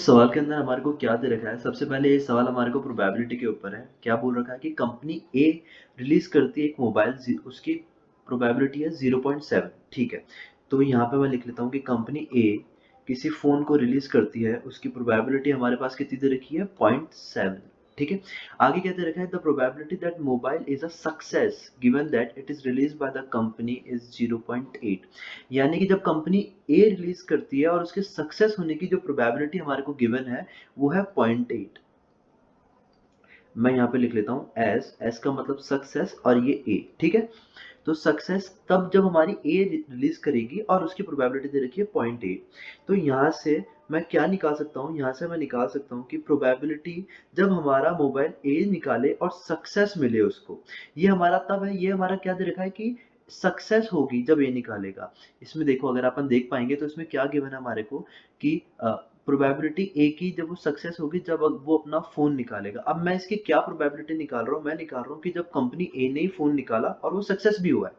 सवाल के अंदर हमारे को क्या दे रखा है? सबसे पहले ये सवाल हमारे को प्रोबेबिलिटी के ऊपर है। क्या बोल रखा है कि कंपनी ए रिलीज़ करती है एक मोबाइल उसकी प्रोबेबिलिटी है 0.7, ठीक है। तो यहाँ पे मैं लिख लेता हूँ कि कंपनी ए किसी फ़ोन को रिलीज़ करती है, उसकी प्रोबेबिलिटी हमारे पास कितनी दे रखी है? 0.7, ठीक है। आगे क्या दे रखा है? The probability that mobile is a success given that it is released by the company is 0.8। यानी कि जब कंपनी ए रिलीज़ करती है और उसके सक्सेस होने की जो प्रोबेबिलिटी हमारे को गिवन है, वो है 0.8। मैं यहाँ पे लिख लेता हूँ एस का मतलब सक्सेस और ये ए, ठीक है। तो सक्सेस तब जब हमारी ए रिलीज करेगी और उसकी प्रोबेबिलिटी दे रखी है 0.8। तो यहाँ से मैं क्या निकाल सकता हूँ? यहाँ से मैं निकाल सकता हूँ कि प्रोबेबिलिटी जब हमारा मोबाइल ए निकाले और सक्सेस मिले उसको, ये हमारा तब है, ये हमारा क्या दे रखा है कि सक्सेस होगी जब ए निकालेगा। इसमें देखो अगर अपन देख पाएंगे तो इसमें क्या गिवन है हमारे को कि प्रोबेबिलिटी ए की जब वो सक्सेस होगी जब वो अपना फ़ोन निकालेगा। अब मैं इसकी क्या प्रोबेबिलिटी निकाल रहा हूँ? मैं निकाल रहा हूँ कि जब कंपनी ए ने ही फ़ोन निकाला और वो सक्सेस भी हुआ है,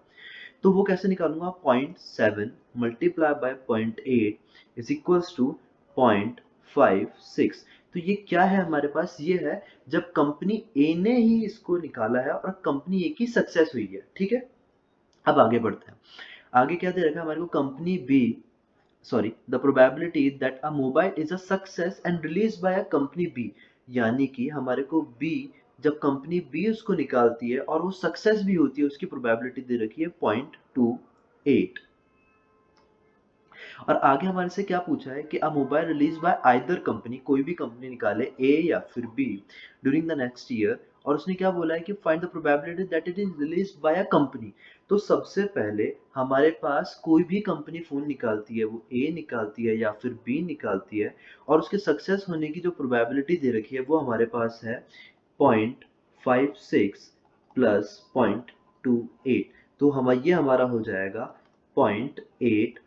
तो वो कैसे निकालूँगा? 0.7 multiply by 0.8 is equals to 0.56। तो ये क्या है हमारे पास? ये है जब कंपनी ए ने ही इसको निकाला है और कंपनी ए की सक्सेस हुई है, ठीक है? अब आगे बढ़ते हैं। आगे क्या दे रखा है हमारे को? Company B the probability that a mobile is a success and released by a company B, यानी कि हमारे को B जब कंपनी B उसको निकालती है और वो सक्सेस भी होती है, उसकी प्रोबेबिलिटी दे रखी है 0.28। और आगे हमारे से क्या पूछा है कि a mobile release by either company, कोई भी कंपनी निकाले ए या फिर B during the next year, और उसने क्या बोला है कि find the probability that it is released by a company. तो सबसे पहले हमारे पास कोई भी कंपनी फोन निकालती है, वो ए निकालती है या फिर बी निकालती है, और उसके सक्सेस होने की जो प्रोबेबिलिटी दे रखी है वो हमारे पास है 0.56 प्लस 0.28। तो हम ये हमारा हो जाएगा 0.84।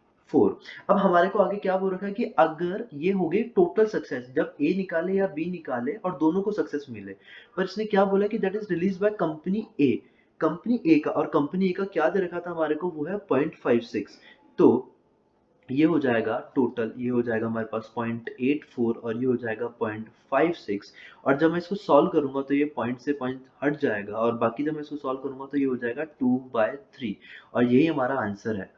अब हमारे को आगे क्या बोल रखा है कि अगर ये हो गई टोटल सक्सेस, जब ए निकाले या बी निकाले और दोनों को सक्सेस मिले, पर इसने क्या बोला कि that is release by company A. Company A का, और कंपनी ए का क्या दे रखा था हमारे को? वो है 0.56। तो ये हो जाएगा टोटल, ये हो जाएगा हमारे पास 0.84 और ये हो जाएगा 0.56। और जब मैं इसको सॉल्व करूंगा तो ये पॉइंट से पॉइंट हट जाएगा और बाकी जब मैं इसको सॉल्व करूंगा तो ये हो जाएगा 2/3, और यही हमारा आंसर है।